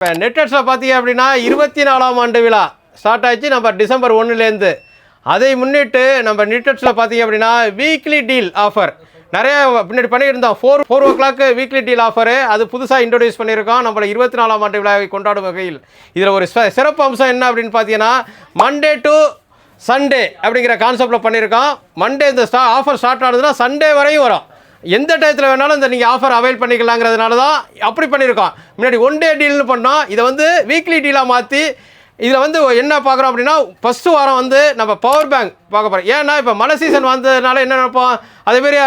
இப்போ நெட்டர்ஸில் பார்த்தீங்க அப்படின்னா 24ஆம் ஆண்டு விழா ஸ்டார்ட் ஆச்சு நம்ம டிசம்பர் 1லேருந்து. அதை முன்னிட்டு நம்ம நெட்டர்ஸில் பார்த்தீங்க அப்படின்னா வீக்லி டீல் ஆஃபர் நிறைய பின்னாடி பண்ணியிருந்தோம். 4 o'clock வீக்லி டீல் ஆஃபரு அது புதுசாக இன்ட்ரடியூஸ் பண்ணியிருக்கோம். நம்மள 24ஆம் ஆண்டு விழாவை கொண்டாடும் வகையில் இதில் ஒரு சிறப்பு அம்சம் என்ன அப்படின்னு பார்த்தீங்கன்னா மண்டே டு சண்டே அப்படிங்கிற கான்செப்டில் பண்ணியிருக்கோம். மண்டே இந்த ஆஃபர் ஸ்டார்ட் ஆனதுன்னா சண்டே வரையும் வரும். எந்த டயத்தில் வேணாலும் இந்த நீங்கள் ஆஃபர் அவைல் பண்ணிக்கலாங்கிறதுனால தான் அப்படி பண்ணியிருக்கோம். முன்னாடி 1 day டீல்னு பண்ணோம். இதை வந்து வீக்லி டீலாக மாற்றி இதில் வந்து என்ன பார்க்குறோம் அப்படின்னா ஃபஸ்ட்டு வாரம் வந்து நம்ம பவர் பேங்க் பார்க்க போகிறோம். ஏன்னா இப்போ மழை சீசன் வந்ததுனால என்ன நினைப்போம், அதேமாரி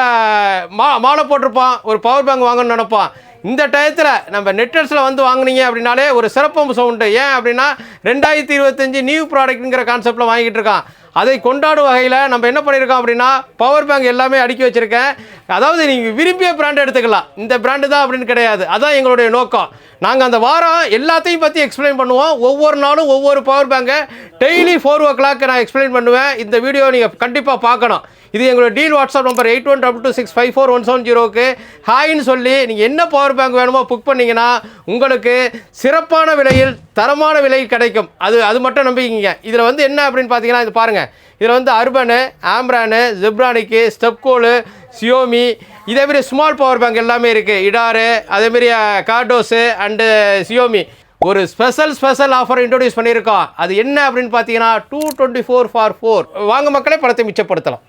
மாலை போட்டிருப்போம், ஒரு பவர் பேங்க் வாங்கணும்னு நினைப்போம். இந்த டயத்தில் நம்ம நெட்டர்ஸில் வந்து வாங்கினீங்க அப்படின்னாலே ஒரு சிறப்பம்சம் உண்டு. ஏன் அப்படின்னா 2025 நியூ ப்ராடக்ட்டுங்கிற கான்செப்டில் வாங்கிட்டு இருக்கான். அதை கொண்டாடும் வகையில் நம்ம என்ன பண்ணியிருக்கோம் அப்படின்னா பவர் பேங்க் எல்லாமே அடுக்கி வச்சுருக்கேன். அதாவது நீங்கள் விரும்பிய பிராண்ட் எடுத்துக்கலாம், இந்த பிராண்டு தான் அப்படின்னு கிடையாது. அதான் எங்களுடைய நோக்கம். நாங்கள் அந்த வாரம் எல்லாத்தையும் பற்றி எக்ஸ்பிளைன் பண்ணுவோம். ஒவ்வொரு நாளும் ஒவ்வொரு பவர் பேங்கை டெய்லி 4 o'clock நான் எக்ஸ்பிளைன் பண்ணுவேன். இந்த வீடியோ நீங்கள் கண்டிப்பாக பார்க்கணும். இது எங்களோட டீல் வாட்ஸ்அப் நம்பர் 8122654170க்கு ஹாய்ன்னு சொல்லி நீங்கள் என்ன பவர் பேங்க் வேணுமோ புக் பண்ணிங்கன்னா உங்களுக்கு சிறப்பான விலையில் தரமான விலை கிடைக்கும். அது மட்டும் நம்பிக்கிங்க. இதில் வந்து என்ன அப்படின்னு பார்த்தீங்கன்னா இது பாருங்கள். இதில் வந்து அர்பனு, ஆம்ரானு, ஜெப்ரானிக்கு, ஸ்டெப்கோலு, சியோமி, இதேமாரி ஸ்மால் பவர் பேங்க் எல்லாமே இருக்குது. இடாரு, அதேமாரி கார்டோஸு அண்டு சியோமி ஒரு ஸ்பெஷல் ஆஃபர் இன்ட்ரோடியூஸ் பண்ணியிருக்கோம். அது என்ன அப்படின்னு பார்த்தீங்கன்னா 224 for 4 வாங்க மக்களே, பணத்தை மிச்சப்படுத்தலாம்.